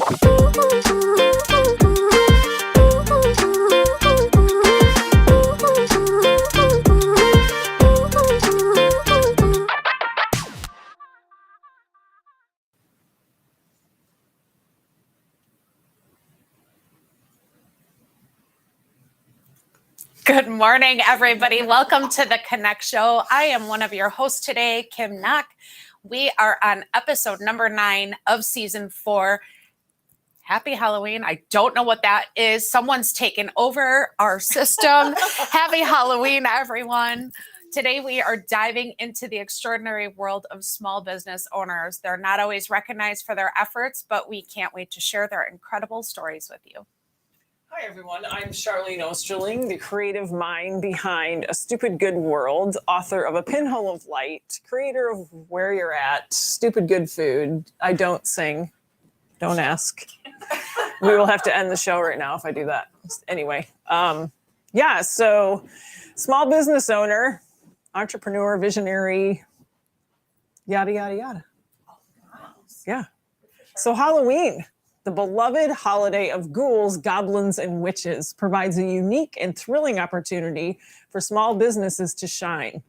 Good morning, everybody. Welcome to the Connect Show. I am one of your hosts today, Kim Knock. We are on episode number 9 of season 4. Happy Halloween. I don't know what that is. Someone's taken over our system. Happy Halloween, everyone. Today, we are diving into the extraordinary world of small business owners. They're not always recognized for their efforts, but we can't wait to share their incredible stories with you. Hi, everyone. I'm Charlene Osterling, the creative mind behind A Stupid Good World, author of A Pinhole of Light, creator of Where You're At, Stupid Good Food. I don't sing. Don't ask. We will have to end the show right now if I do that. Anyway, so small business owner, entrepreneur, visionary, yada, yada, yada. Yeah. So Halloween, the beloved holiday of ghouls, goblins, and witches, provides a unique and thrilling opportunity for small businesses to shine.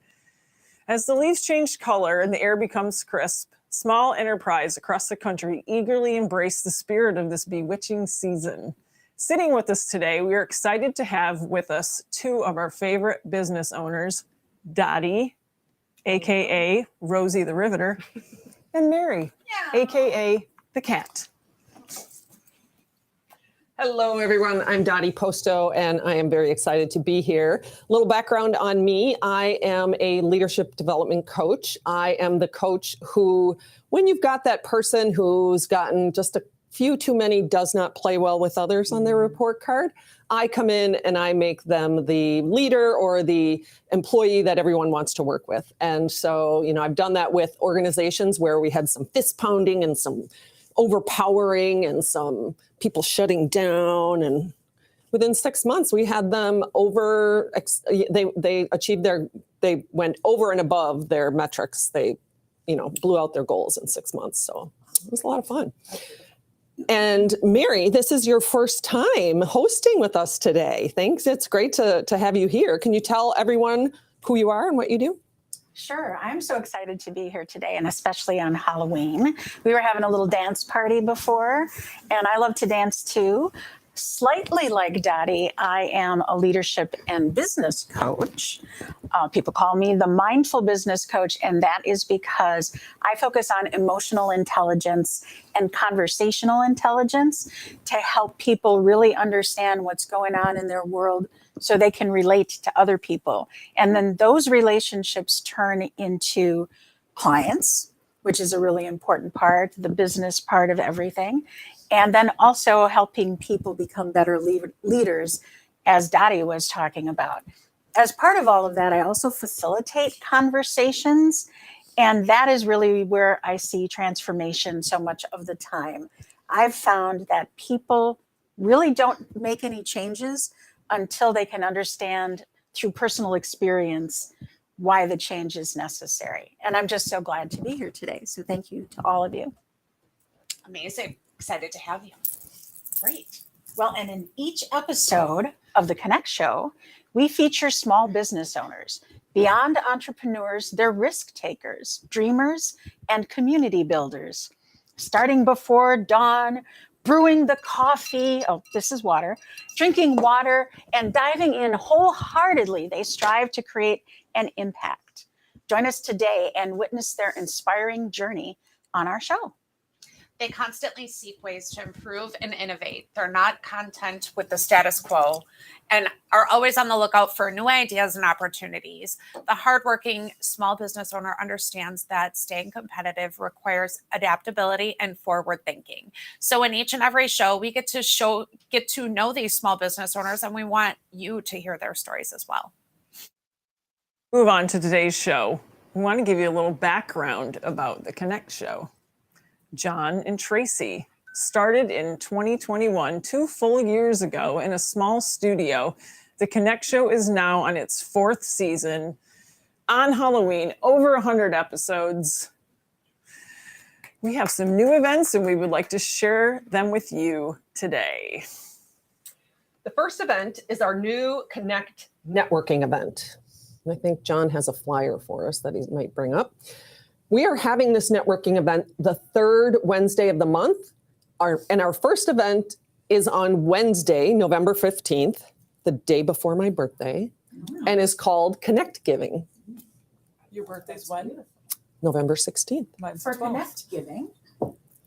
As the leaves change color and the air becomes crisp, small enterprise across the country eagerly embrace the spirit of this bewitching season. Sitting with us today, we are excited to have with us 2 of our favorite business owners, Dottie, aka Rosie the Riveter, and Mary, aka the Cat. Hello, everyone. I'm Dottie Posto, and I am very excited to be here. A little background on me. I am a leadership development coach. I am the coach who, when you've got that person who's gotten just a few too many does not play well with others on their report card, I come in and I make them the leader or the employee that everyone wants to work with. And so, I've done that with organizations where we had some fist pounding and some overpowering and some people shutting down, and within 6 months we had them they achieved they went over and above their metrics. They blew out their goals in 6 months. So it was a lot of fun. And Mary, this is your first time hosting with us today. Thanks. It's great to have you here. Can you tell everyone who you are and what you do? Sure. I'm so excited to be here today, and especially on Halloween. We were having a little dance party before, and I love to dance too. Slightly like Dottie, I am a leadership and business coach. People call me the mindful business coach, and that is because I focus on emotional intelligence and conversational intelligence to help people really understand what's going on in their world so they can relate to other people. And then those relationships turn into clients, which is a really important part, the business part of everything. And then also helping people become better leaders, as Dottie was talking about. As part of all of that, I also facilitate conversations. And that is really where I see transformation so much of the time. I've found that people really don't make any changes until they can understand through personal experience why the change is necessary. And I'm just so glad to be here today. So thank you to all of you. Amazing. Excited to have you. Great. Well, and in each episode of the Connect Show, we feature small business owners. Beyond entrepreneurs, they're risk takers, dreamers, and community builders. Starting before dawn, brewing the coffee, this is water, drinking water, and diving in wholeheartedly, they strive to create an impact. Join us today and witness their inspiring journey on our show. They constantly seek ways to improve and innovate. They're not content with the status quo and are always on the lookout for new ideas and opportunities. The hardworking small business owner understands that staying competitive requires adaptability and forward thinking. So in each and every show, we get to know these small business owners, and we want you to hear their stories as well. Move on to today's show. We want to give you a little background about the Connect Show. John and Tracy started in 2021, 2 full years ago, in a small studio. The Connect Show is now on its 4th season. On Halloween, over 100 episodes. We have some new events and we would like to share them with you today. The first event is our new Connect networking event. And I think John has a flyer for us that he might bring up. We are having this networking event the third Wednesday of the month. Our first event is on Wednesday, November 15th, the day before my birthday, and is called Connect Giving. Your birthday's when? November 16th. Mine's For 12th. Connect Giving.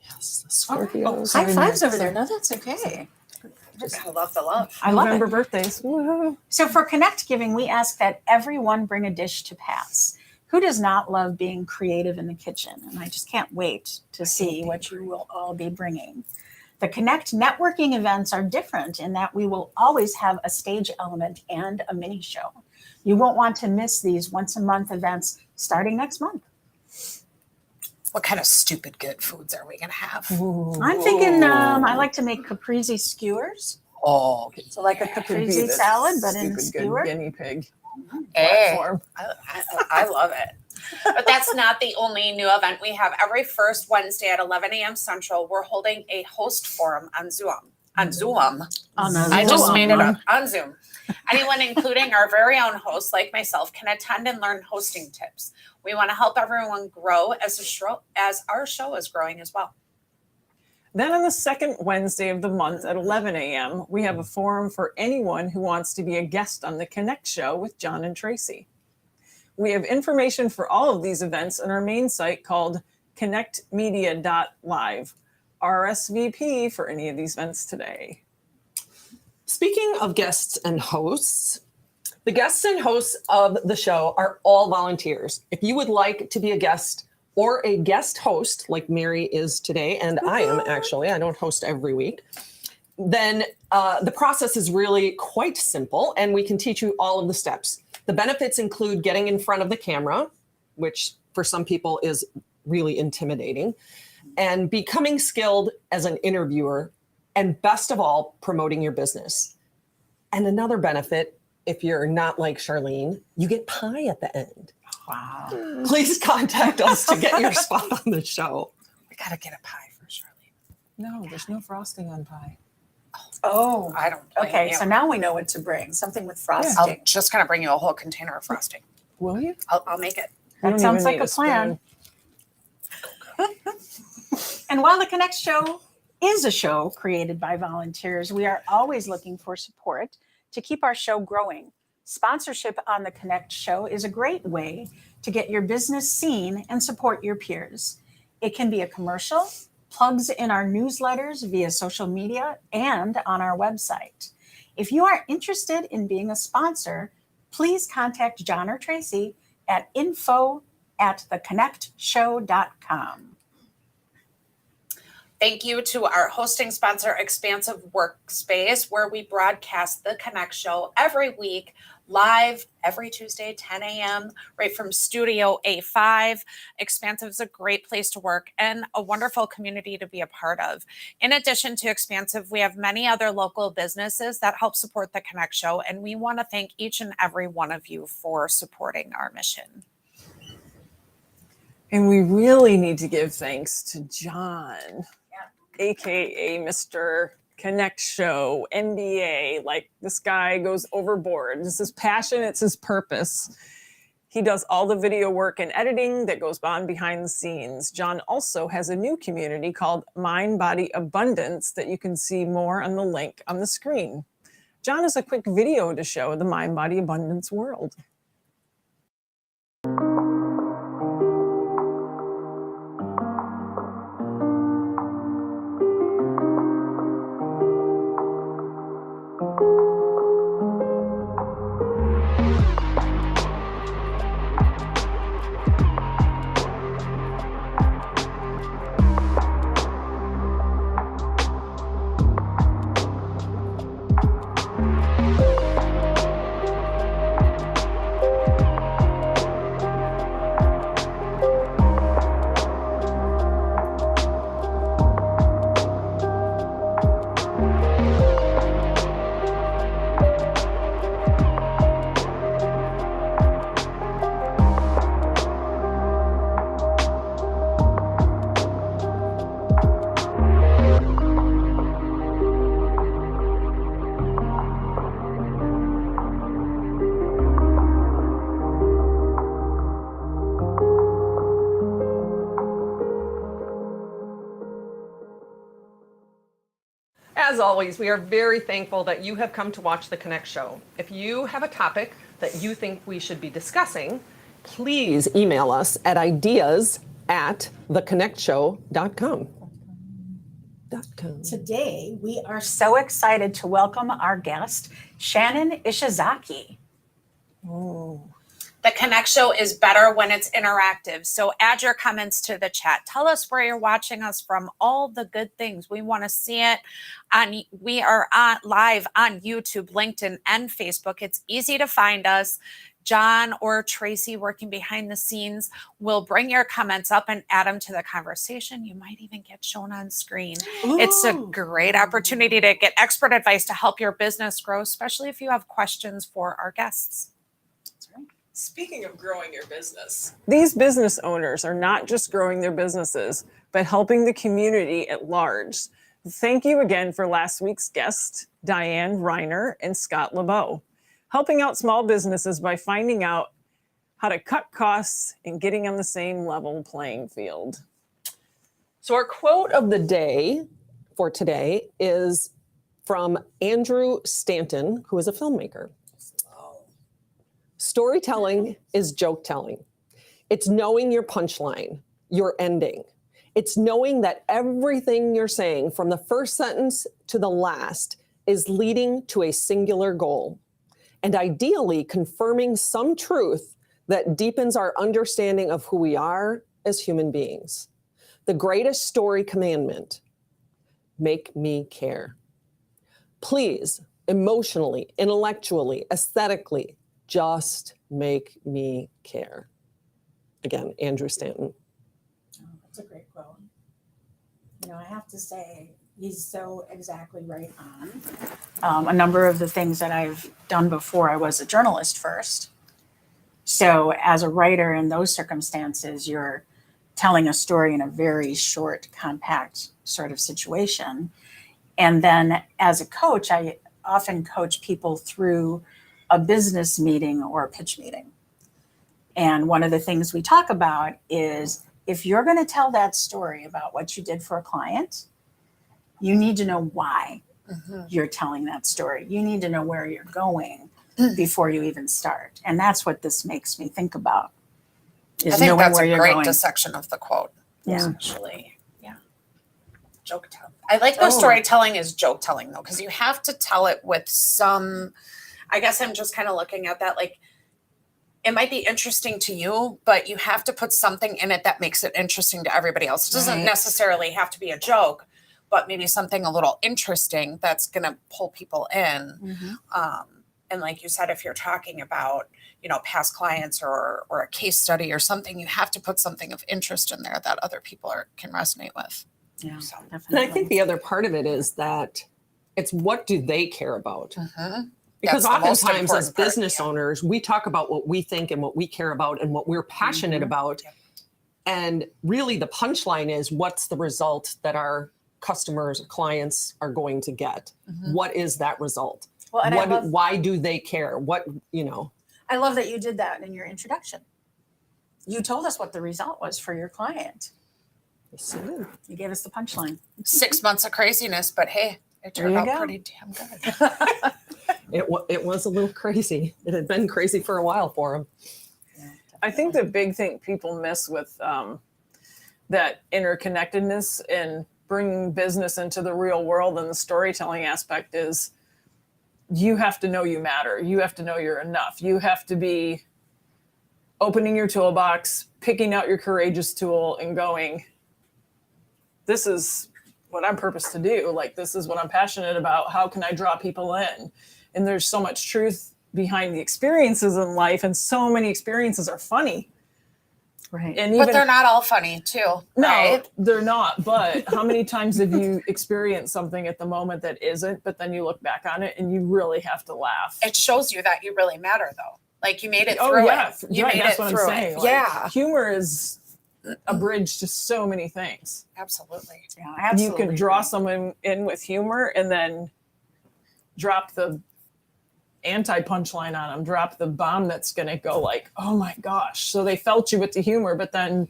Yes, the Scorpios. High fives over there. No, that's okay. I love the love. I love November it. birthdays. Woo. So for Connect Giving, we ask that everyone bring a dish to pass. Who does not love being creative in the kitchen? And I just can't wait to see what you will all be bringing. The Connect networking events are different in that we will always have a stage element and a mini show. You won't want to miss these once a month events starting next month. What kind of stupid good foods are we going to have? I'm thinking I like to make caprese skewers. Oh, So like a Could be caprese the salad, but in stupid good skewer. guinea pig hey, platform. I love it. But that's not the only new event we have. Every first Wednesday at 11 a.m. Central, we're holding a host forum on Zoom. On Zoom. I just made it up. On Zoom. Anyone, including our very own hosts like myself, can attend and learn hosting tips. We want to help everyone grow as our show is growing as well. Then on the second Wednesday of the month at 11 a.m., we have a forum for anyone who wants to be a guest on the Connect Show with John and Tracy. We have information for all of these events on our main site called connectmedia.live. RSVP for any of these events today. Speaking of guests and hosts, the guests and hosts of the show are all volunteers. If you would like to be a guest or a guest host, like Mary is today, and I am actually, I don't host every week, then the process is really quite simple, and we can teach you all of the steps. The benefits include getting in front of the camera, which for some people is really intimidating, and becoming skilled as an interviewer, and best of all, promoting your business. And another benefit, if you're not like Charlene, you get pie at the end. Wow. Please contact us to get your spot on the show. We got to get a pie for Charlene. No, there's no frosting on pie. Oh, I don't blame okay. you. So now we know what to bring. Something with I'm frosting. just going to bring you a whole container of frosting. Will you? I'll make it. We That don't sounds even like need a plan. And while the Connect Show is a show created by volunteers, we are always looking for support to keep our show growing. Sponsorship on the Connect Show is a great way to get your business seen and support your peers. It can be a commercial, plugs in our newsletters via social media, and on our website. If you are interested in being a sponsor, please contact John or Tracy at info@theconnectshow.com. Thank you to our hosting sponsor, Expansive Workspace, where we broadcast the Connect Show every week, live every Tuesday, 10 a.m., right from Studio A5. Expansive is a great place to work and a wonderful community to be a part of. In addition to Expansive, we have many other local businesses that help support the Connect Show, and we want to thank each and every one of you for supporting our mission. And we really need to give thanks to John, AKA Mr. Connect Show, MBA. Like, this guy goes overboard. It's his passion, it's his purpose. He does all the video work and editing that goes on behind the scenes. John also has a new community called Mind Body Abundance that you can see more on the link on the screen. John has a quick video to show the Mind Body Abundance world. As always, we are very thankful that you have come to watch the Connect Show. If you have a topic that you think we should be discussing, please email us at ideas@theconnectshow.com. Today, we are so excited to welcome our guest, Shannon Ishizaki. The Connect Show is better when it's interactive. So add your comments to the chat. Tell us where you're watching us from. All the good things. We want to see it. We are live on YouTube, LinkedIn, and Facebook. It's easy to find us. John or Tracy working behind the scenes will bring your comments up and add them to the conversation. You might even get shown on screen. It's a great opportunity to get expert advice to help your business grow, especially if you have questions for our guests. Speaking of growing your business, these business owners are not just growing their businesses, but helping the community at large. Thank you again for last week's guests, Diane Reiner and Scott LeBeau, helping out small businesses by finding out how to cut costs and getting on the same level playing field. So our quote of the day for today is from Andrew Stanton, who is a filmmaker. Storytelling is joke telling. It's knowing your punchline, your ending. It's knowing that everything you're saying from the first sentence to the last is leading to a singular goal, and ideally confirming some truth that deepens our understanding of who we are as human beings. The greatest story commandment: make me care. Please, emotionally, intellectually, aesthetically, just make me care. Again, Andrew Stanton. Oh, that's a great quote. You know, I have to say, he's so exactly right on. A number of the things that I've done before, I was a journalist first. So as a writer in those circumstances, you're telling a story in a very short, compact sort of situation. And then as a coach, I often coach people through a business meeting or a pitch meeting. And one of the things we talk about is, if you're going to tell that story about what you did for a client, you need to know why you're telling that story. You need to know where you're going before you even start. And that's what this makes me think about. Is I think knowing that's where a you're great going. dissection of the quote. Yeah. Actually, yeah. Joke telling. I like the storytelling is joke telling though, because you have to tell it with some. I guess I'm just kind of looking at that like it might be interesting to you, but you have to put something in it that makes it interesting to everybody else. It doesn't Right. necessarily have to be a joke, but maybe something a little interesting that's going to pull people in. And like you said, if you're talking about, you know, past clients or a case study or something, you have to put something of interest in there that other people can resonate with. Yeah, So, And I think the other part of it is that it's what do they care about? Because That's the most oftentimes as important part, business yeah. owners, we talk about what we think and what we care about and what we're passionate about. Yep. And really the punchline is, what's the result that our customers, clients are going to get? What is that result? Well, and Why do they care? What, you know? I love that you did that in your introduction. You told us what the result was for your client. You gave us the punchline. 6 months of craziness, but hey, it turned you out go. pretty damn good. It was a little crazy. It had been crazy for a while for them. I think the big thing people miss with that interconnectedness and bringing business into the real world and the storytelling aspect is you have to know you matter. You have to know you're enough. You have to be opening your toolbox, picking out your courageous tool and going, this is what I'm purposed to do. Like, this is what I'm passionate about. How can I draw people in? And there's so much truth behind the experiences in life. And so many experiences are funny. Right. And even But they're not all funny too, no, right? they're not. But how many times have you experienced something at the moment that isn't, but then you look back on it and you really have to laugh? It shows you that you really matter though. Like you made it Oh through yeah, it. You right. made That's it what through I'm saying. it. Like, Yeah, humor is a bridge to so many things. absolutely. Yeah, I absolutely You can draw agree. someone in with humor and then drop the anti-punchline on them, drop the bomb that's going to go like, oh my gosh. So they felt you with the humor, but then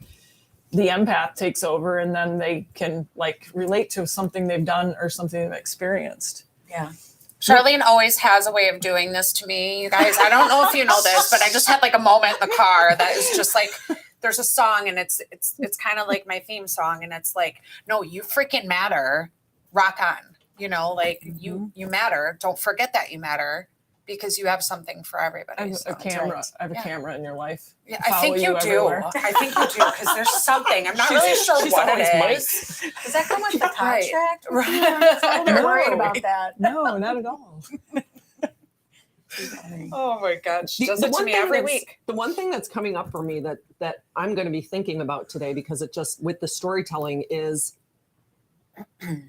the empath takes over, and then they can like relate to something they've done or something they've experienced. Yeah. Charlene always has a way of doing this to me, you guys. I don't know if you know this, but I just had like a moment in the car that is just like, there's a song and it's kind of like my theme song, and it's like, no, you freaking matter. Rock on. You know, like you matter. Don't forget that you matter, because you have something for everybody. I have So a camera. right. I have a camera in your life. Yeah, Follow I think you do. everywhere. I think you do, because there's something. I'm not really sure she's what always it is. Does that come with the Right. contract? Right. I'm a little worried No. about that. No, not at all. Oh my God, she does The it to one me thing every that's- week. The one thing that's coming up for me that I'm going to be thinking about today, because it just with the storytelling, is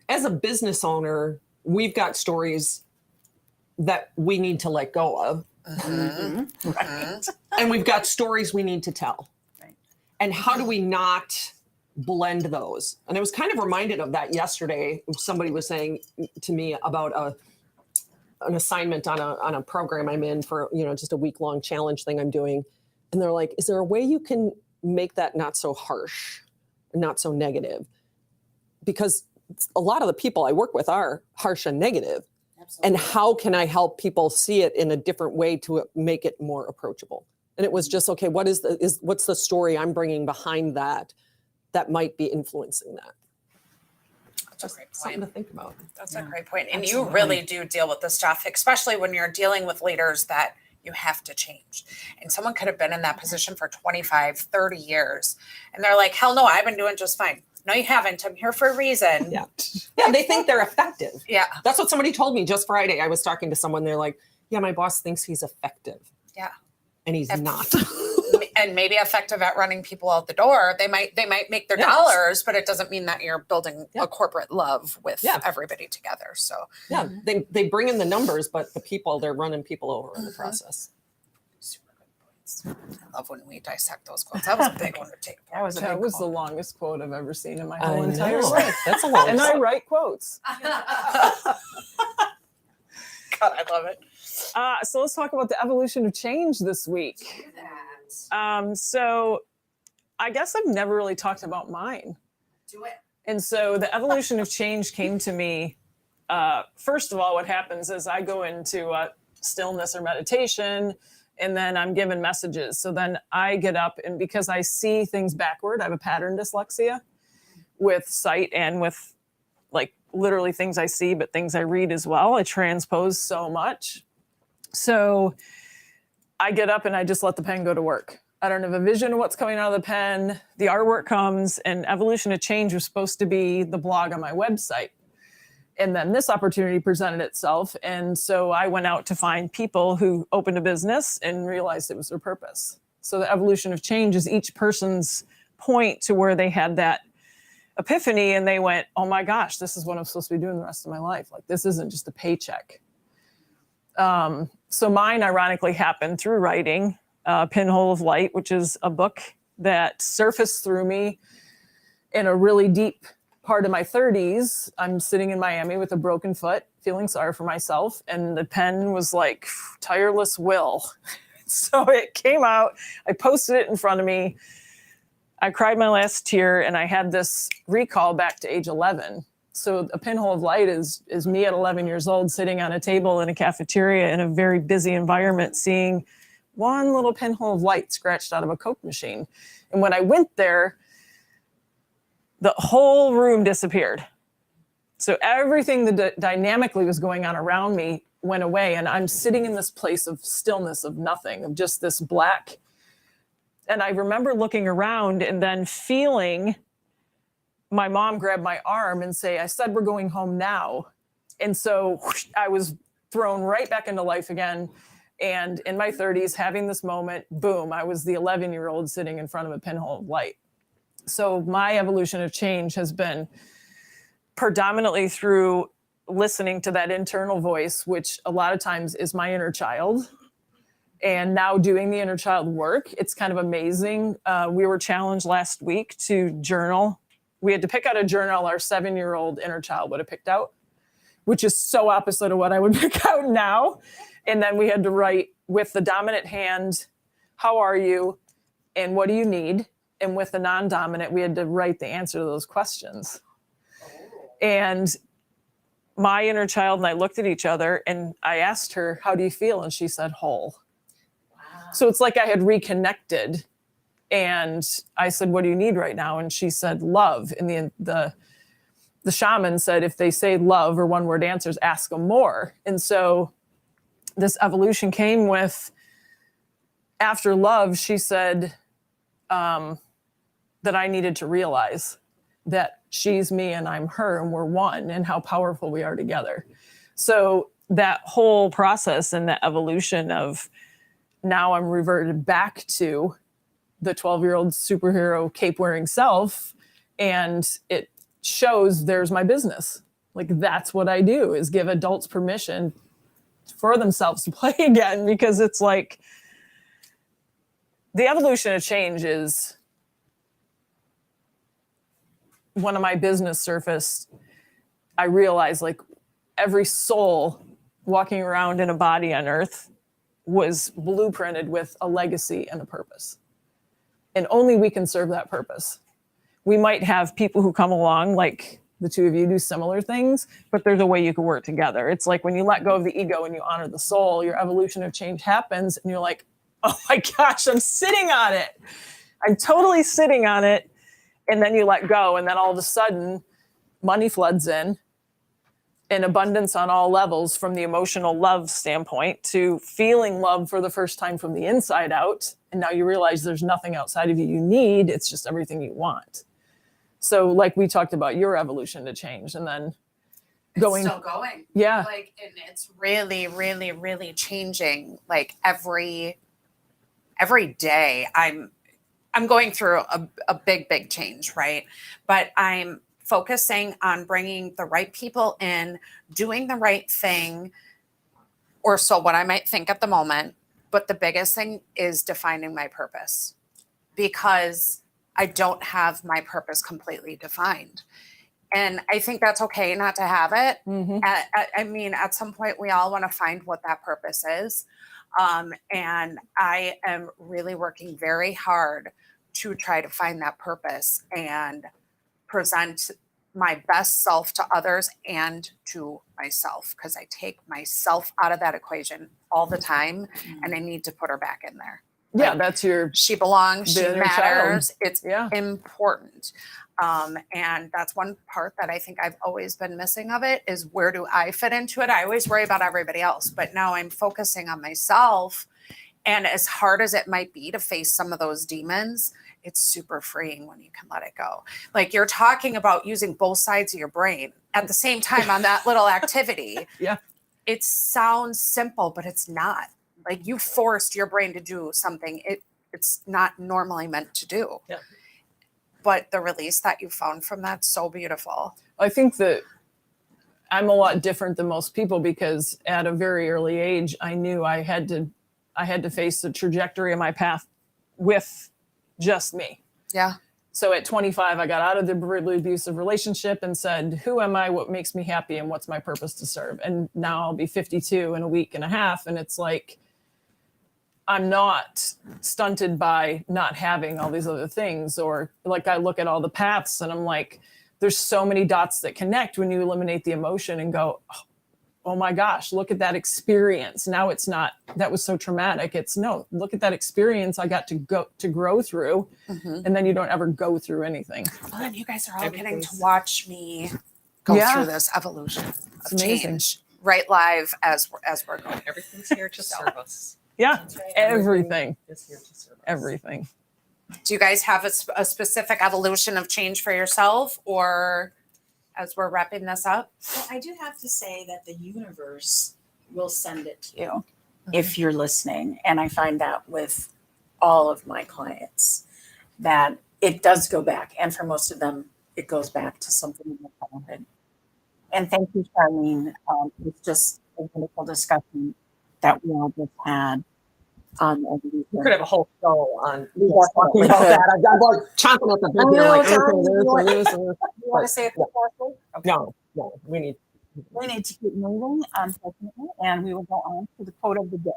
as a business owner, we've got stories that we need to let go of, Right. and we've got stories we need to tell. Right. And how do we not blend those? And I was kind of reminded of that yesterday. Somebody was saying to me about an assignment on a program I'm in for, just a week-long challenge thing I'm doing. And they're like, is there a way you can make that not so harsh, not so negative? Because a lot of the people I work with are harsh and negative. And how can I help people see it in a different way to make it more approachable? And it was just, okay, what's the story I'm bringing behind that might be influencing that? That's a great Something to point. think about. That's a great point. And Absolutely. you really do deal with this stuff, especially when you're dealing with leaders that you have to change. And someone could have been in that position for 25, 30 years. And they're like, hell no, I've been doing just fine. No, you haven't. I'm here for a reason. Yeah. Yeah, they think they're effective. Yeah. That's what somebody told me just Friday. I was talking to someone. They're like, yeah, my boss thinks he's effective. Yeah. And he's Eff- not. And maybe effective at running people out the door. They might make their Yes. dollars, but it doesn't mean that you're building Yeah. a corporate love with Yeah. everybody together. So Yeah, they bring in the numbers, but the people, they're running people over in the process. super good points. I love when we dissect those quotes. That was a big one to take. That was a That big was the call. longest quote I've ever seen in my I whole entire know. life. That's a long And I time. write quotes. God, I love it. So let's talk about the evolution of change this week. So I guess I've never really talked about mine. Do it. And so the evolution of change came to me. First of all, what happens is I go into stillness or meditation, and then I'm given messages. So then I get up, and because I see things backward, I have a pattern dyslexia with sight and with like literally things I see, but things I read as well. I transpose so much. So I get up and I just let the pen go to work. I don't have a vision of what's coming out of the pen. The artwork comes, and Evolution of Change was supposed to be the blog on my website. And then this opportunity presented itself. And so I went out to find people who opened a business and realized it was their purpose. So the evolution of change is each person's point to where they had that epiphany and they went, oh my gosh, this is what I'm supposed to be doing the rest of my life. Like, this isn't just a paycheck. So mine ironically happened through writing Pinhole of Light, which is a book that surfaced through me in a really deep part of my 30s. I'm sitting in Miami with a broken foot, feeling sorry for myself. And the pen was like tireless will. So it came out, I posted it in front of me. I cried my last tear, and I had this recall back to age 11. So a Pinhole of Light is me at 11 years old, sitting on a table in a cafeteria in a very busy environment, seeing one little pinhole of light scratched out of a Coke machine. And when I went there, the whole room disappeared. So everything that dynamically was going on around me went away. And I'm sitting in this place of stillness, of nothing, of just this black. And I remember looking around and then feeling my mom grab my arm and say, I said, we're going home now. And so whoosh, I was thrown right back into life again. And in my 30s, having this moment, boom, I was the 11-year-old sitting in front of a pinhole of light. So my evolution of change has been predominantly through listening to that internal voice, which a lot of times is my inner child. And now doing the inner child work, it's kind of amazing. We were challenged last week to journal. We had to pick out a journal our 7-year-old inner child would have picked out, which is so opposite of what I would pick out now. And then we had to write with the dominant hand, how are you and what do you need? And with the non-dominant, we had to write the answer to those questions. And my inner child and I looked at each other and I asked her, how do you feel? And she said, whole. Wow. So it's like I had reconnected. And I said, what do you need right now? And she said, love. And the shaman said, if they say love or one word answers, ask them more. And so this evolution came with, after love, she said that I needed to realize that she's me and I'm her and we're one, and how powerful we are together. So that whole process and the evolution of, now I'm reverted back to the 12-year-old superhero cape wearing self, and it shows there's my business. Like, that's what I do, is give adults permission for themselves to play again, because it's like the evolution of change is, when my business surfaced, I realized like every soul walking around in a body on earth was blueprinted with a legacy and a purpose. And only we can serve that purpose. We might have people who come along, like the two of you do similar things, but there's a way you can work together. It's like when you let go of the ego and you honor the soul, your evolution of change happens, and you're like, oh my gosh, I'm sitting on it. I'm totally sitting on it. And then you let go, and then all of a sudden money floods in abundance on all levels, from the emotional love standpoint to feeling love for the first time from the inside out. And now you realize there's nothing outside of you you need. It's just everything you want. So like we talked about your evolution to change, and then going. It's still going. Yeah. Like, and it's really, really, really changing. Like every day I'm going through a big change, right? But I'm focusing on bringing the right people in, doing the right thing, or so what I might think at the moment. But the biggest thing is defining my purpose, because I don't have my purpose completely defined. And I think that's okay not to have it. Mhm. I mean, at some point, we all want to find what that purpose is. And I am really working very hard to try to find that purpose and present my best self to others and to myself, because I take myself out of that equation all the time, and I need to put her back in there. Yeah, Like, that's your. she belongs, she The inner matters, it's Yeah. important. And that's one part that I think I've always been missing of it, is where do I fit into it? I always worry about everybody else, but now I'm focusing on myself. And as hard as it might be to face some of those demons, it's super freeing when you can let it go. Like, you're talking about using both sides of your brain at the same time on that little activity. Yeah. It sounds simple, but it's not. Like, you forced your brain to do something it's not normally meant to do. Yeah. But the release that you found from that's so beautiful. I think that I'm a lot different than most people, because at a very early age, I knew I had to face the trajectory of my path with just me. Yeah. So at 25, I got out of the brutally abusive relationship and said, who am I? What makes me happy? And what's my purpose to serve? And now I'll be 52 in a week and a half. And it's like, I'm not stunted by not having all these other things. Or like, I look at all the paths and I'm like, there's so many dots that connect when you eliminate the emotion and go, oh my gosh, look at that experience. Now it's not, that was so traumatic. It's no, look at that experience I got to grow through. Mm-hmm. And then you don't ever go through anything. Well, and you guys are all getting to Everything's- watch me go Yeah. through this evolution of It's amazing. change right live as we're going. Everything's here to serve us. Yeah, everything, Is here to serve us. everything. Do you guys have a specific evolution of change for yourself, or as we're wrapping this up? Well, I do have to say that the universe will send it to you if you're listening. And I find that with all of my clients, that it does go back. And for most of them, it goes back to something in their childhood. And thank you, Charlene. It's just a wonderful discussion that we all just had on evolution. We could have a whole show on We Talking definitely about could. that, I'm like chomping at the bit. I here, know, like, Tom, okay, you this want- and this and this. You want to say it quickly? No, we need. We need to keep moving, unfortunately, and we will go on to the quote of the day.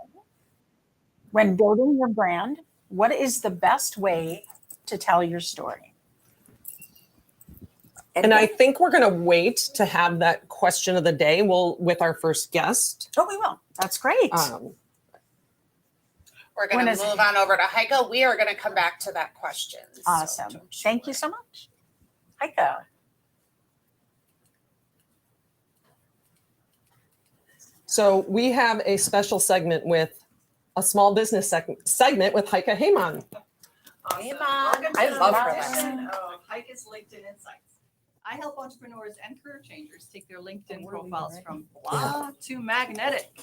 When building your brand, what is the best way to tell your story. And I think we're going to wait to have that question of the day. With our first guest. Oh, we will. That's great. We're going When to is move on over to Heike. We are going to come back to that question. So Awesome. don't Thank you worry. so much. Heike. So we have a special segment with a small business segment with Heike Heyman. Hey, Mom. I love her. Awesome. Heike's LinkedIn Insights. I help entrepreneurs and career changers take their LinkedIn profiles from blah to magnetic.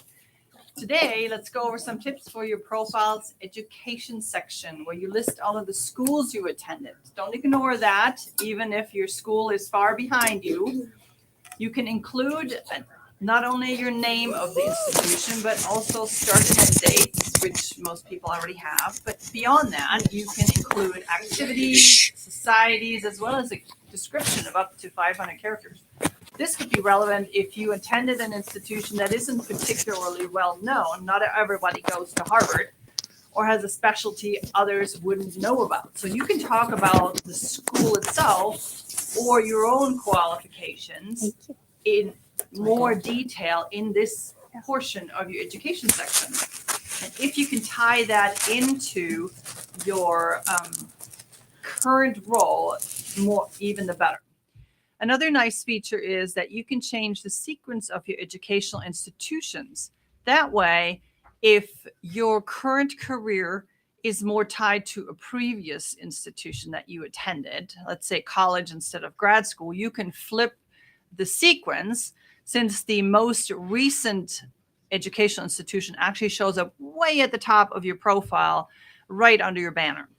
Today, let's go over some tips for your profile's education section, where you list all of the schools you attended. Don't ignore that, even if your school is far behind you. You can include not only your name of the institution, but also start and end dates, which most people already have. But beyond that, you can include activities, societies, as well as a description of up to 500 characters. This could be relevant if you attended an institution that isn't particularly well known. Not everybody goes to Harvard, or has a specialty others wouldn't know about. So you can talk about the school itself or your own qualifications in more detail in this portion of your education section. And if you can tie that into your current role, more even the better. Another nice feature is that you can change the sequence of your educational institutions. That way, if your current career is more tied to a previous institution that you attended, let's say college instead of grad school, you can flip the sequence, since the most recent educational institution actually shows up way at the top of your profile, right under your banner.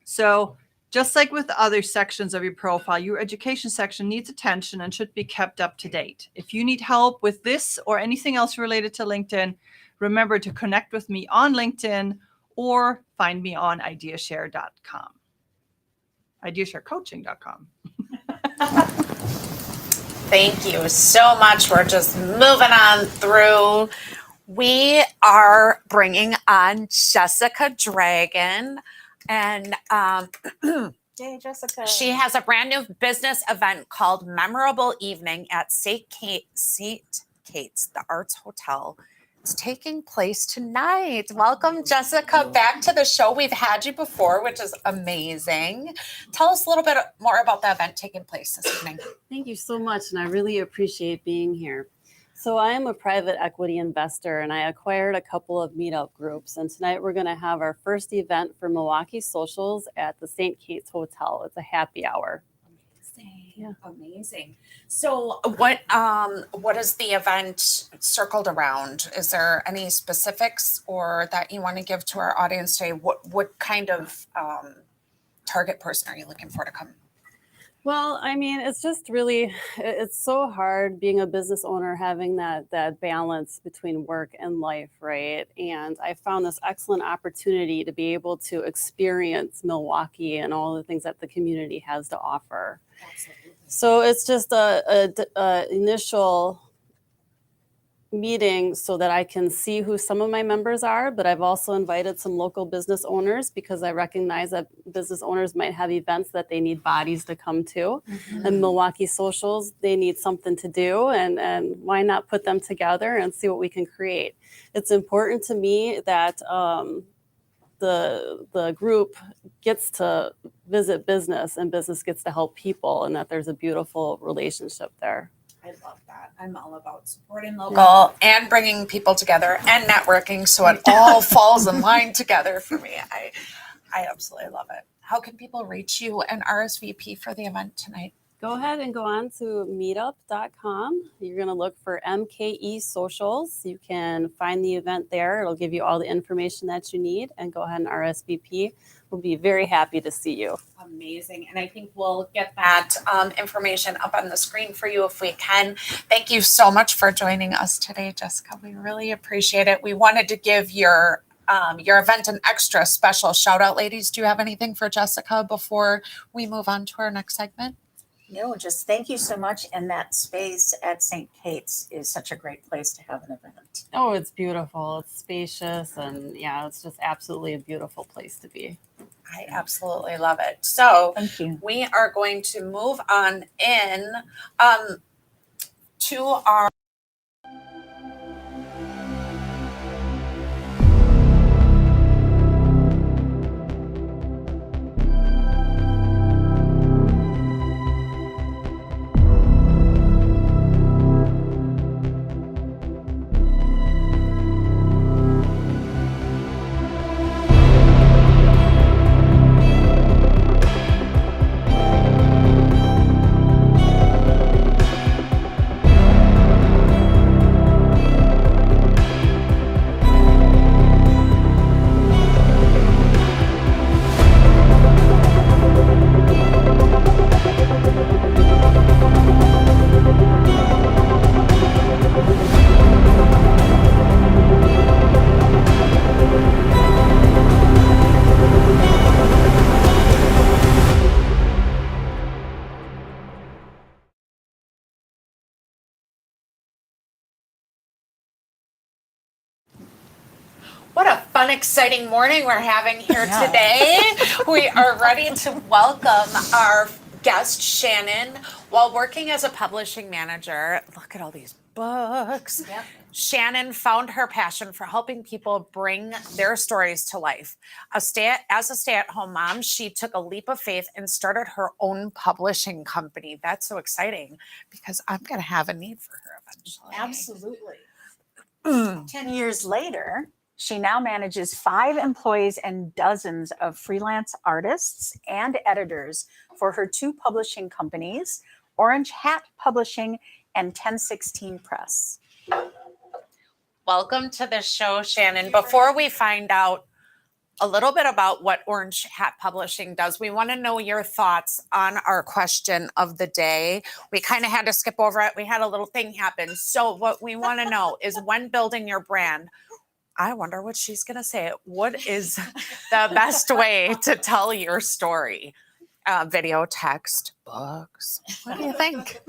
So just like with the other sections of your profile, your education section needs attention and should be kept up to date. If you need help with this or anything else related to LinkedIn, remember to connect with me on LinkedIn or find me on ideashare.com. Ideasharecoaching.com. Thank you so much. We're just moving on through. We are bringing on Jessica Dragon, and Yay, Jessica. she has a brand new business event called Memorable Evening at St. Kate's, the Arts Hotel. It's taking place tonight. Welcome, Jessica, back to the show. We've had you before, which is amazing. Tell us a little bit more about the event taking place this evening. Thank you so much, and I really appreciate being here. So I am a private equity investor, and I acquired a couple of meetup groups. And tonight we're going to have our first event for Milwaukee Socials at the St. Kate's Hotel. It's a happy hour. Yeah. Amazing. So what is the event circled around? Is there any specifics or that you want to give to our audience today? What kind of target person are you looking for to come? Well, I mean, it's just really, it's so hard being a business owner, having that balance between work and life, right? And I found this excellent opportunity to be able to experience Milwaukee and all the things that the community has to offer. Absolutely. So it's just a initial meeting so that I can see who some of my members are, but I've also invited some local business owners because I recognize that business owners might have events that they need bodies to come to. And Milwaukee Socials, they need something to do, and why not put them together and see what we can create. It's important to me that the group gets to visit business and business gets to help people, and that there's a beautiful relationship there. I love that. I'm all about supporting local and bringing people together and networking, so it all falls in line together for me. I absolutely love it. How can people reach you and RSVP for the event tonight? Go ahead and go on to meetup.com. You're going to look for MKE Socials. You can find the event there. It'll give you all the information that you need, and go ahead and RSVP. We'll be very happy to see you. Amazing. And I think we'll get that information up on the screen for you if we can. Thank you so much for joining us today, Jessica. We really appreciate it. We wanted to give your event an extra special shout out. Ladies, do you have anything for Jessica before we move on to our next segment? No, just thank you so much. And that space at St. Kate's is such a great place to have an event. Oh, it's beautiful. It's spacious, and yeah, it's just absolutely a beautiful place to be. I absolutely love it. So Thank you. we are going to move on in to our what a fun, exciting morning we're having here today. We are ready to welcome our guest, Shannon. While working as a publishing manager, look at all these books. Yep. Shannon found her passion for helping people bring their stories to life. As a stay-at-home mom, she took a leap of faith and started her own publishing company. That's so exciting because I'm going to have a need for her eventually. Absolutely. 10 years later, she now manages 5 employees and dozens of freelance artists and editors for her 2 publishing companies, Orange Hat Publishing and 1016 Press. Welcome to the show, Shannon. Before we find out a little bit about what Orange Hat Publishing does, we want to know your thoughts on our question of the day. We kind of had to skip over it. We had a little thing happen. So what we want to know is, when building your brand, I wonder what she's going to say. What is the best way to tell your story? Video, text, books. What do you think?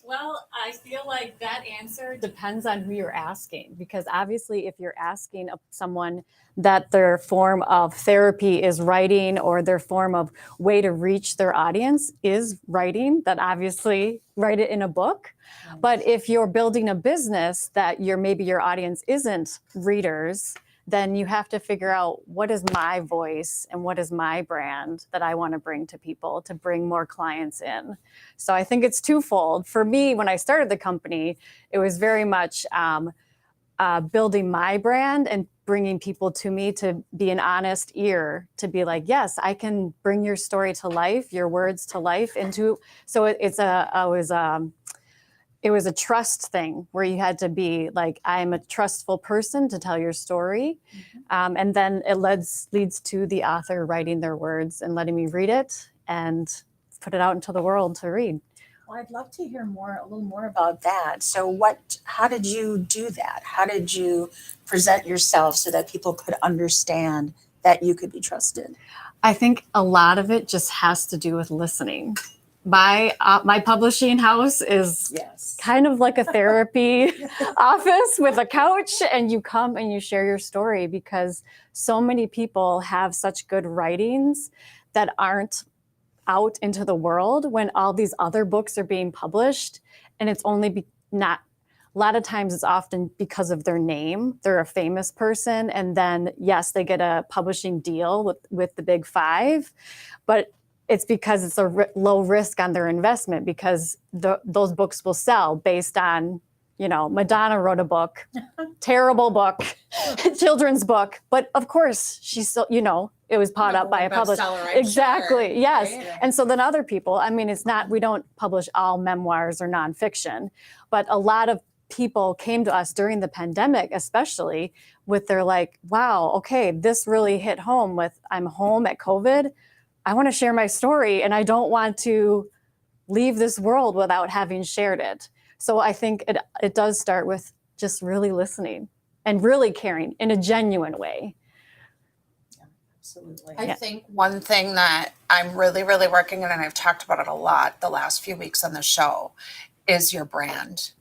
Well, I feel like that answer depends on who you're asking, because obviously if you're asking someone that their form of therapy is writing, or their form of way to reach their audience is writing, then obviously write it in a book. But if you're building a business that maybe your audience isn't readers, then you have to figure out, what is my voice and what is my brand that I want to bring to people to bring more clients in. So I think it's twofold. For me, when I started the company, it was very much building my brand and bringing people to me to be an honest ear, to be like, yes, I can bring your story to life, your words to life into. So it was a trust thing where you had to be like, I'm a trustful person to tell your story. And then it leads to the author writing their words and letting me read it and put it out into the world to read. Well, I'd love to hear a little more about that. So how did you do that? How did you present yourself so that people could understand that you could be trusted? I think a lot of it just has to do with listening. My publishing house is kind of like a therapy office with a couch, and you come and you share your story, because so many people have such good writings that aren't out into the world when all these other books are being published. And it's only not, a lot of times it's often because of their name. They're a famous person, and then yes, they get a publishing deal with the big 5, but it's because it's a low risk on their investment, because those books will sell based on, Madonna wrote a book, terrible book, children's book, but of course she's still, it was bought up by a publisher. Right? Exactly. Sure. Yes. Right? And so then other people, we don't publish all memoirs or nonfiction, but a lot of people came to us during the pandemic, especially with their like, wow, okay, this really hit home with, I'm home at COVID. I want to share my story, and I don't want to leave this world without having shared it. So I think it does start with just really listening and really caring in a genuine way. Absolutely. I think one thing that I'm really, really working on, and I've talked about it a lot the last few weeks on the show, is your brand.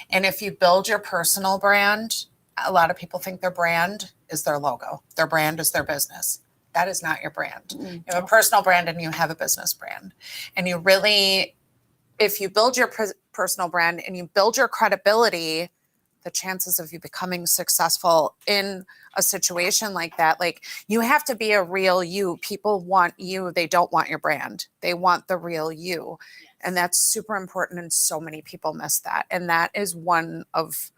And if you build your personal brand, a lot of people think their brand is their logo. Their brand is their business. that is not your brand. You have a personal brand and you have a business brand. And you really, if you build your personal brand and you build your credibility, the chances of you becoming successful in a situation like that, like you have to be a real you. People want you. They don't want your brand. They want the real you. And that's super important. And so many people miss that. And that is one of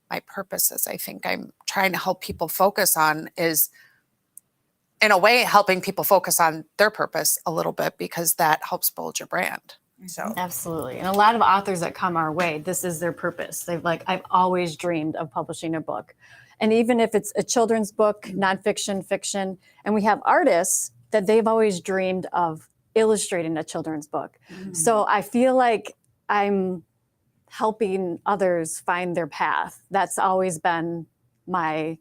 my purposes. I think I'm trying to help people focus on is, in a way, helping people focus on their purpose a little bit, because that helps build your brand. So Absolutely. And a lot of authors that come our way, this is their purpose. They've like, I've always dreamed of publishing a book. And even if it's a children's book, nonfiction, fiction, and we have artists that they've always dreamed of illustrating a children's book. So I feel like I'm helping others find their path. That's always been my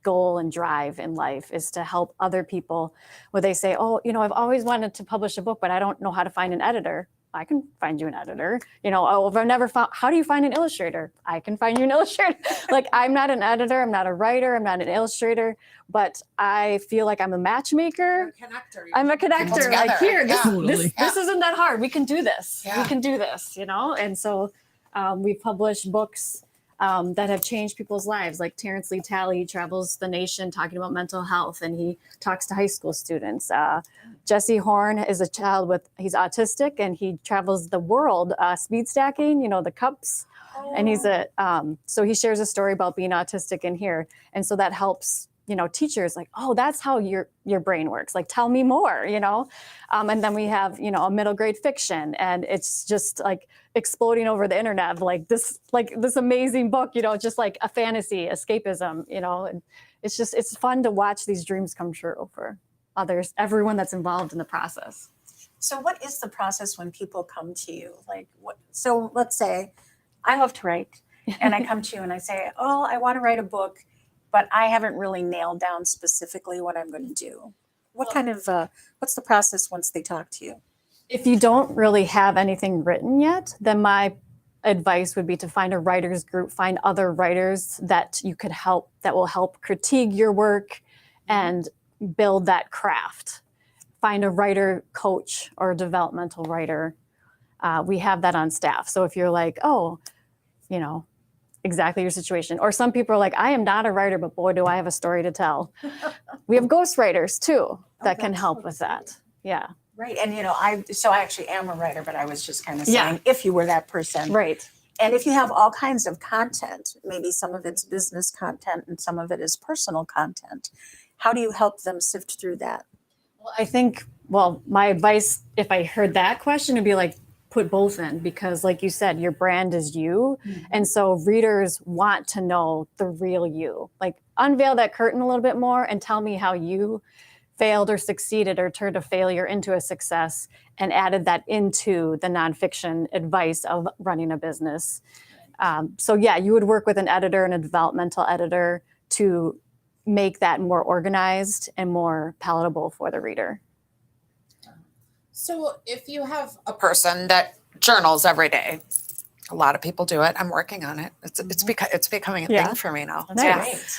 goal and drive in life, is to help other people where they say, oh, you know, I've always wanted to publish a book, but I don't know how to find an editor. I can find you an editor. You know, oh, if I've never found, how do you find an illustrator? I can find you an illustrator. Like, I'm not an editor, I'm not a writer, I'm not an illustrator, but I feel like I'm a matchmaker. I'm a connector. Like, here, this isn't that hard. We can do this. Yeah. We can do this, you know? And so we've published books that have changed people's lives. Like Terrence Lee Talley, he travels the nation talking about mental health, and he talks to high school students. Jesse Horn is a child he's autistic, and he travels the world speed stacking, you know, the cups. And he's so he shares a story about being autistic in here. And so that helps, you know, teachers like, oh, that's how your brain works. Like, tell me more, you know? And then we have, you know, a middle grade fiction, and it's just like exploding over the internet of like this amazing book, you know, just like a fantasy escapism, you know, and it's fun to watch these dreams come true for others, everyone that's involved in the process. So what is the process when people come to you? Like, what? So let's say I love to write, and I come to you and I say, oh, I want to write a book, but I haven't really nailed down specifically what I'm going to do. What kind of, what's the process once they talk to you? If you don't really have anything written yet, then my advice would be to find a writers group, find other writers that you could help, that will help critique your work and build that craft. Find a writer coach or a developmental writer. We have that on staff. So if you're like, oh, you know, exactly your situation. Or some people are like, I am not a writer, but boy, do I have a story to tell. We have ghostwriters too that can help with that. Yeah. Right. And, you know, I actually am a writer, but I was just kind of saying, if you were that person. Right. And if you have all kinds of content, maybe some of it's business content and some of it is personal content, how do you help them sift through that? Well, I think, my advice, if I heard that question, would be like, put both in, because like you said, your brand is you. And so readers want to know the real you. Like, unveil that curtain a little bit more and tell me how you failed or succeeded or turned a failure into a success, and added that into the nonfiction advice of running a business. So yeah, you would work with an editor and a developmental editor to make that more organized and more palatable for the reader. So if you have a person that journals every day, a lot of people do it. I'm working on it. It's becoming a thing for me now. Nice.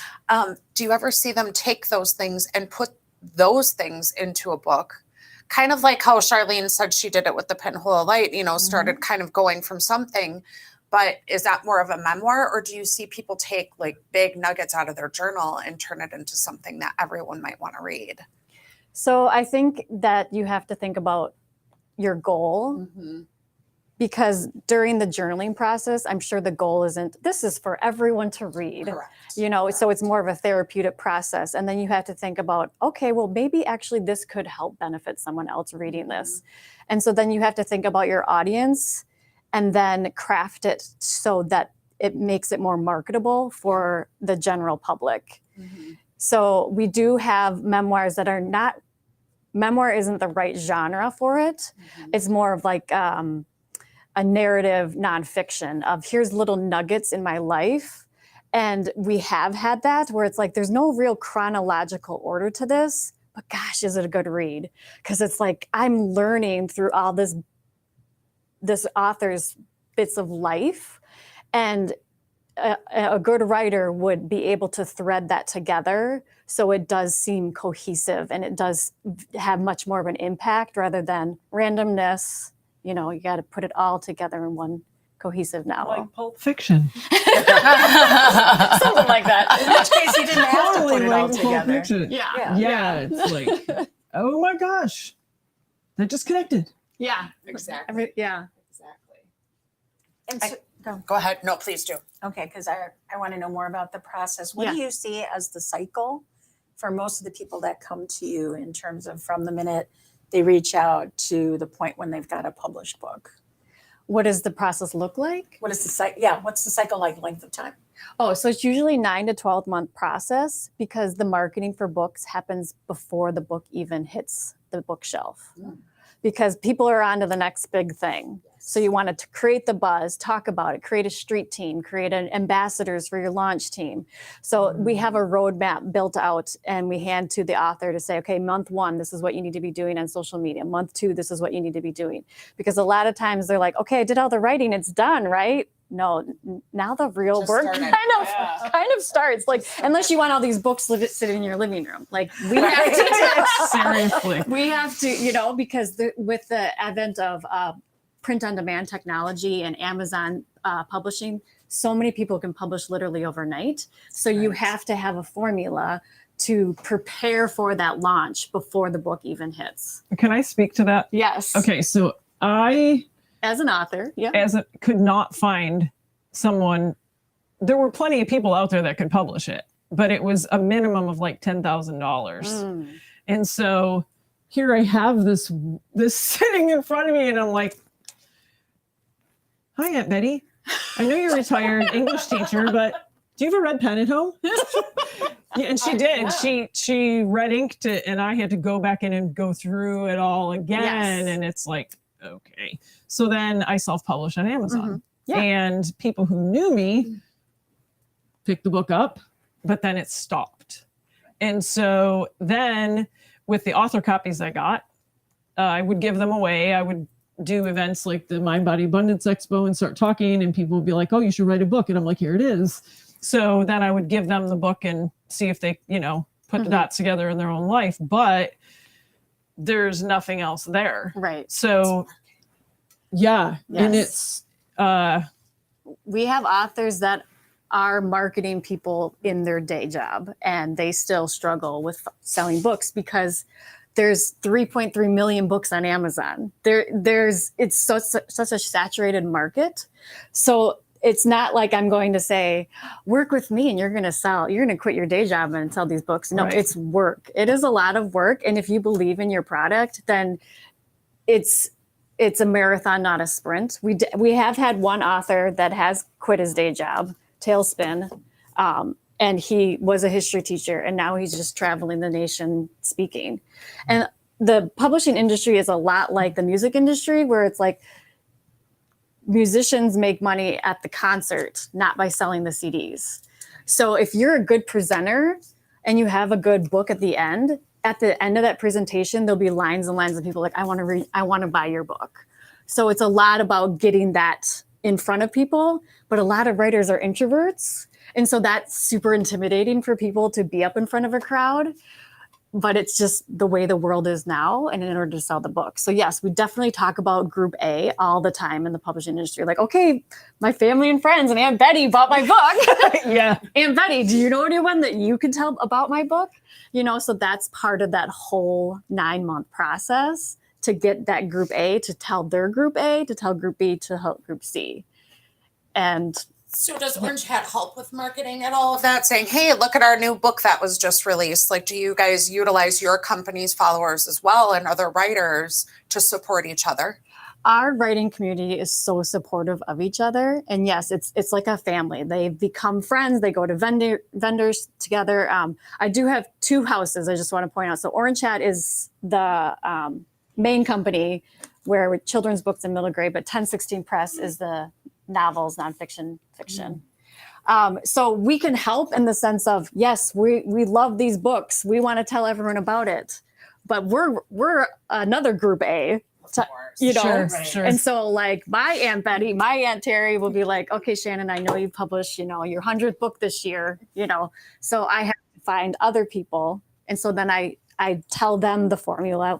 Do you ever see them take those things and put those things into a book? Kind of like how Charlene said she did it with the Pinhole of Light, you know, started kind of going from something, but is that more of a memoir, or do you see people take like big nuggets out of their journal and turn it into something that everyone might want to read? So I think that you have to think about your goal, because during the journaling process, I'm sure the goal isn't, this is for everyone to read. Correct. You know, so it's more of a therapeutic process. And then you have to think about, okay, well, maybe actually this could help benefit someone else reading this. And so then you have to think about your audience and then craft it so that it makes it more marketable for the general public. So we do have memoirs that are not, memoir isn't the right genre for it. It's more of like a narrative nonfiction of here's little nuggets in my life. And we have had that where it's like, there's no real chronological order to this, but gosh, is it a good read? Because it's like, I'm learning through all this author's bits of life. And a good writer would be able to thread that together so it does seem cohesive and it does have much more of an impact rather than randomness. You know, you got to put it all together in one cohesive novel. Like Pulp Fiction. Something like that. In which case, you didn't have to put it all Pulp together. Fiction. Yeah, it's like, oh my gosh, they're just connected. Yeah. Exactly. Yeah. Exactly. And so, go. Go ahead. No, please do. Okay, because I want to know more about the process. What do you see as the cycle for most of the people that come to you in terms of from the minute they reach out to the point when they've got a published book? What does the process look like? What is the cycle? Yeah, what's the cycle like, length of time? Oh, so it's usually 9 to 12 month process because the marketing for books happens before the book even hits the bookshelf. Because people are on to the next big thing. So you want to create the buzz, talk about it, create a street team, create an ambassadors for your launch team. So we have a roadmap built out and we hand to the author to say, okay, month 1, this is what you need to be doing on social media. Month 2, this is what you need to be doing. Because a lot of times they're like, okay, I did all the writing, it's done, right? No, now the real Just work started. kind of starts. Like, unless you want all these books sitting in your living room. Like, we have to Seriously. we have to, you know, because with the advent of print on demand technology and Amazon publishing, so many people can publish literally overnight. So you have to have a formula to prepare for that launch before the book even hits. Can I speak to that? Yes. Okay, so I, As an author, yeah. could not find someone. There were plenty of people out there that could publish it, but it was a minimum of like $10,000. And so here I have this sitting in front of me, and I'm like, "Hi, Aunt Betty. I know you're a retired English teacher, but do you have a red pen at home?" Yeah, and she did. She red inked it, and I had to go back in and go through it all again. Yes. And it's like, okay. So then I self-published on Amazon. Yeah. And people who knew me picked the book up, but then it stopped. And so then with the author copies I got, I would give them away. I would do events like the Mind Body Abundance Expo and start talking, and people would be like, "Oh, you should write a book." And I'm like, "Here it is." So then I would give them the book and see if they, put the dots together in their own life. But there's nothing else there. Right. So yeah. And Yes. it's We have authors that are marketing people in their day job and they still struggle with selling books because there's 3.3 million books on Amazon. It's such a saturated market. So it's not like I'm going to say, work with me and you're going to quit your day job and sell these books. No, Right. It's work. It is a lot of work. And if you believe in your product, then it's a marathon, not a sprint. We have had one author that has quit his day job, Tailspin, and he was a history teacher, and now he's just traveling the nation speaking. And the publishing industry is a lot like the music industry, where it's like musicians make money at the concert, not by selling the CDs. So if you're a good presenter and you have a good book at the end of that presentation, there'll be lines and lines of people like, I want to buy your book. So it's a lot about getting that in front of people, but a lot of writers are introverts. And so that's super intimidating for people to be up in front of a crowd, but it's just the way the world is now and in order to sell the book. So yes, we definitely talk about group A all the time in the publishing industry. Like, okay, my family and friends and Aunt Betty bought my book. yeah. Aunt Betty, do you know anyone that you can tell about my book? So that's part of that whole 9-month process to get that group A to tell their group A, to tell group B, to help group C. And So does Orange Hat help with marketing at all of that? Saying, hey, look at our new book that was just released. Like, do you guys utilize your company's followers as well and other writers to support each other? our writing community is so supportive of each other. And yes, it's like a family. They've become friends. They go to vendors together. I do have 2 houses I just want to point out. So Orange Hat is the main company where with children's books and middle grade, but 1016 Press is the novels, nonfiction, fiction. So we can help in the sense of, yes, we love these books. We want to tell everyone about it. But we're another group A. you know, Sure, Right. sure. and so like my Aunt Betty, my Aunt Terry will be like, okay, Shannon, I know you published, you know, your 100th book this year, you know, so I have to find other people. And so then I tell them the formula.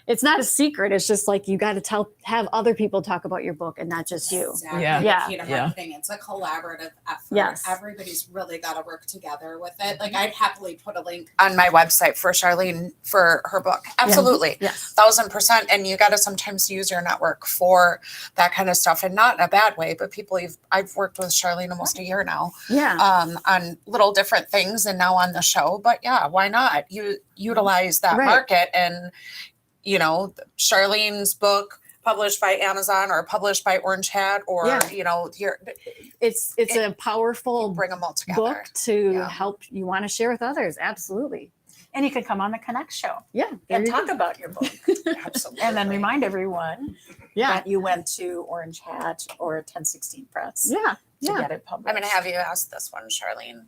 It's not a secret. It's just like you got to have other people talk about your book and not just you. Exactly. Yeah. Yeah. Peter Yeah. marketing, it's a collaborative effort. Yes. Everybody's really got to work together with it. Like I'd happily put a link on my website for Charlene for her book. Absolutely. Yes. 1000%. And you got to sometimes use your network for that kind of stuff, and not in a bad way, but I've worked with Charlene almost a year now, Yeah. on little different things and now on the show. But yeah, why not? You utilize that Right. market, and you know, Charlene's book published by Amazon or published by Orange Hat, or Yeah. you know, It's a powerful bring them all together. book to Yeah. help you want to share with others. Absolutely. And you could come on the Connect show Yeah. there and you talk go. about your book Absolutely. and then remind everyone Yeah. that you went to Orange Hat or 1016 Press Yeah. to Yeah. get it published. I'm going to have you ask this one, Charlene,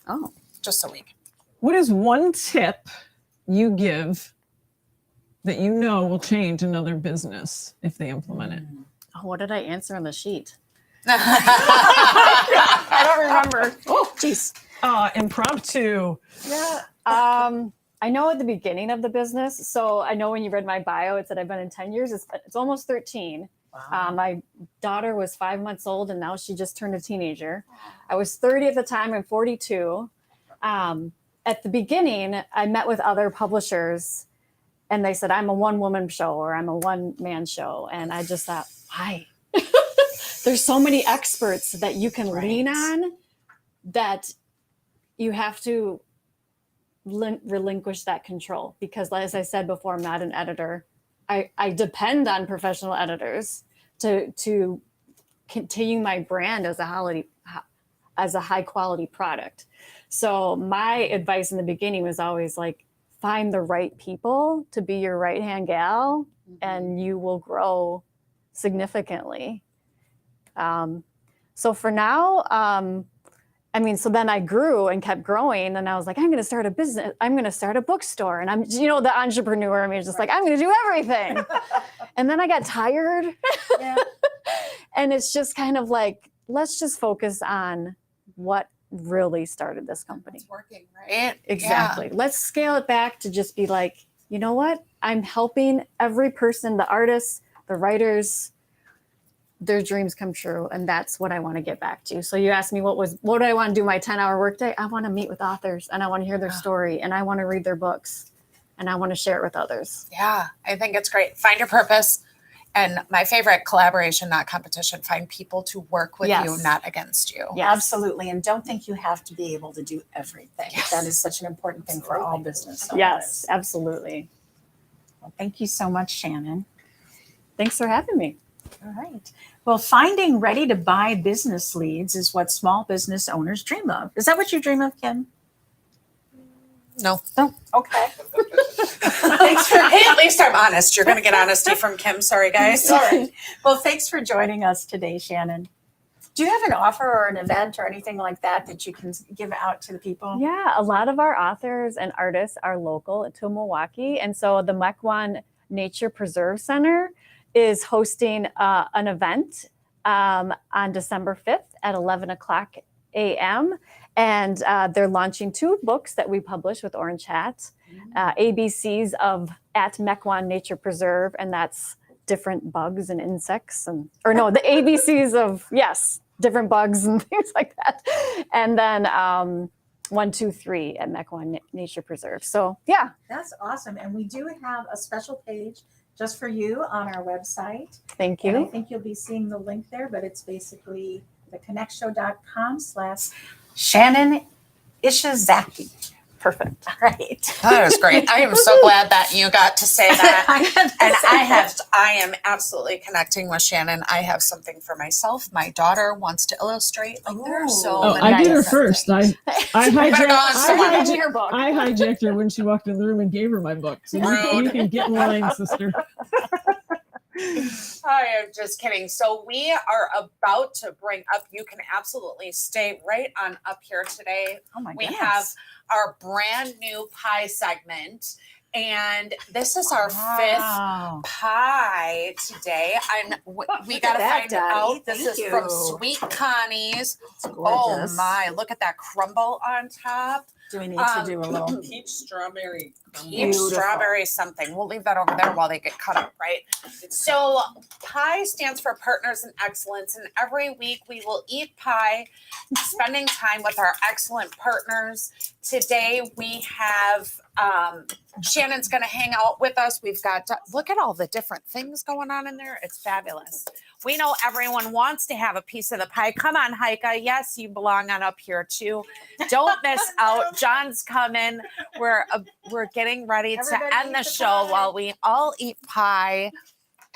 Oh. just so we can. What is one tip you give that you know will change another business if they implement it? Oh, what did I answer on the sheet? I I don't remember. Oh, jeez. Impromptu. Yeah. I know at the beginning of the business. So I know when you read my bio, it said I've been in 10 years. It's almost 13. My daughter was 5 months old, and now she just turned a teenager. I was 30 at the time. I'm 42. At the beginning, I met with other publishers, and they said, I'm a one-woman show or I'm a one-man show. And I just thought, why? There's so many experts that you can lean on that you have to relinquish that control. Because as I said before, I'm not an editor. I depend on professional editors to continue my brand as a high quality product. So my advice in the beginning was always like, find the right people to be your right hand gal, and you will grow significantly. So for now, so then I grew and kept growing, and I was like, I'm going to start a business. I'm going to start a bookstore. And I'm, the entrepreneur. I mean, just like, I'm going to do everything. And then I got tired. Yeah. And it's just kind of like, let's just focus on what really started this company. It's working, right? Exactly. Let's scale it back to just be like, you know what? I'm helping every person, the artists, the writers, their dreams come true. And that's what I want to get back to. So you asked me what do I want to do my 10-hour workday? I want to meet with authors, and I want to hear their story, and I want to read their books, and I want to share it with others. Yeah, I think it's great. Find your purpose. And my favorite, collaboration, not competition. Find people to work with Yes. you, not against you. Yes. Absolutely. And don't think you have to be able to do everything. Yes. That is such an important thing for all business owners. Yes, absolutely. Well, thank you so much, Shannon. Thanks for having me. All right. Well, finding ready to buy business leads is what small business owners dream of. Is that what you dream of, Kim? No. Oh, okay. Thanks for, hey, at least I'm honest. You're going to get honesty from Kim. Sorry, guys. All right. Well, thanks for joining us today, Shannon. Do you have an offer or an event or anything like that you can give out to the people? Yeah, a lot of our authors and artists are local to Milwaukee. And so the Mequon Nature Preserve Center is hosting an event on December 5th at 11 o'clock a.m. And they're launching 2 books that we publish with Orange Hat, ABCs at Mequon Nature Preserve, and that's different bugs and insects, the ABCs of, yes, different bugs and things like that. And then 1, 2, 3 at Mequon Nature Preserve. So yeah. That's awesome. And we do have a special page just for you on our website. Thank And I you. think you'll be seeing the link there, but it's basically theconnectshow.com/Shannon Ishizaki. Perfect. All right. That was great. I am so glad that you got to say that. And I am absolutely connecting with Shannon. I have something for myself. My daughter wants to illustrate like there. So Oh, I did her Nice. first. I better go on someone. hijacked her when she walked in the room and gave her my book. So you can get in line, sister. I am just kidding. So we are about to bring up, you can absolutely stay right on up here today. Oh my We goodness. have our brand new pie segment. And this is our fifth pie today. We got to that, find Dottie. out. This Thank is from you. Sweet Connie's. Oh gorgeous. my, look at that crumble on top. Do we need to do a little? Peach strawberry. crumble. Peach strawberry something. We'll leave that over there while they get cut up, right? So PIE stands for Partners in Excellence, and every week we will eat pie, spending time with our excellent partners. Today we have Shannon's going to hang out with us. We've got, look at all the different things going on in there. It's fabulous. We know everyone wants to have a piece of the pie. Come on, Heike. Yes, you belong on up here too. Don't miss out. John's coming. We're getting ready to end the show while we all eat pie.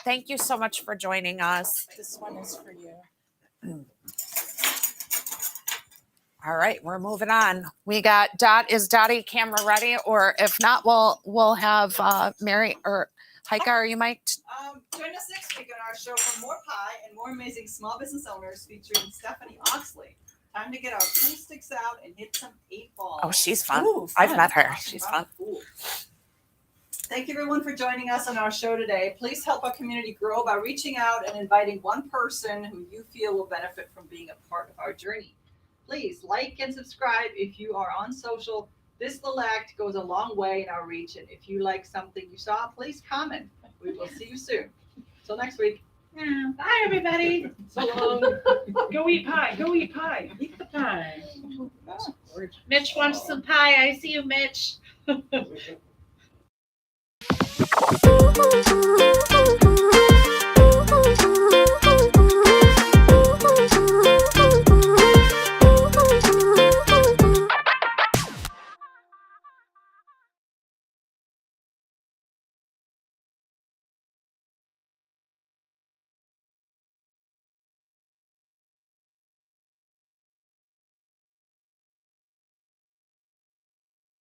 Thank you so much for joining us. This one is for you. All right, we're moving on. We got is Dottie camera ready? Or if not, we'll have Mary or Heike, are you mic'd? Join us next week on our show for more pie and more amazing small business owners featuring Stephanie Oxley. Time to get our pool sticks out and hit some 8-balls. Oh, she's fun. Ooh, I've met her. Talking She's about fun. pool. Thank you everyone for joining us on our show today. Please help our community grow by reaching out and inviting one person who you feel will benefit from being a part of our journey. Please like and subscribe if you are on social. This little act goes a long way in our reach. And if you like something you saw, please comment. We will see you soon. Till next week. Bye, everybody. So long. Go eat pie. Go eat pie. Eat the pie. Mitch wants some pie. I see you, Mitch. Ooh, ooh, ooh, ooh.